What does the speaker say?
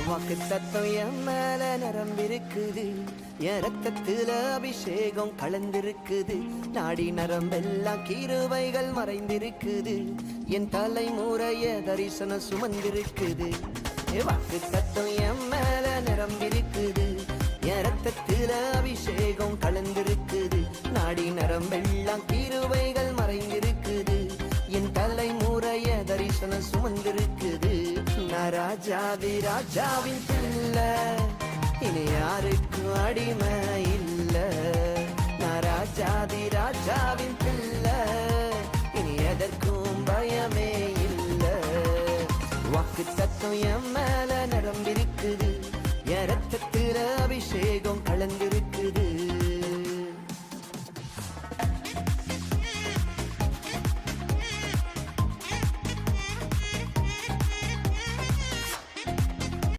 வாக்கு தத்துவம் என் மேல நிரம்பிருக்குது, என் ரத்தத்துல அபிஷேகம் கலந்திருக்குது, நாடி நரம்பெல்லாம் கிருபைகள் மறைந்திருக்குது, என் தலைமுறைய தரிசனம் சுமந்திருக்குது. வாக்கு தத்துவம் என் மேல நிரம்பிருக்குது, என் ரத்தத்துல அபிஷேகம் கலந்திருக்குது, நாடி நரம்பெல்லாம் கிருபைகள் மறைந்திருக்குது, என் தலைமுறைய தரிசனம் சுமந்திருக்குது. நான் ராஜாதி ராஜாவின் பிள்ளை, இனி யாருக்கும் அடிமை இல்ல. நான் ராஜாதி ராஜாவின் பிள்ளை, இனி எதற்கும் பயமே இல்ல. வாக்கு தத்துவம் என் மேல நிரம்பி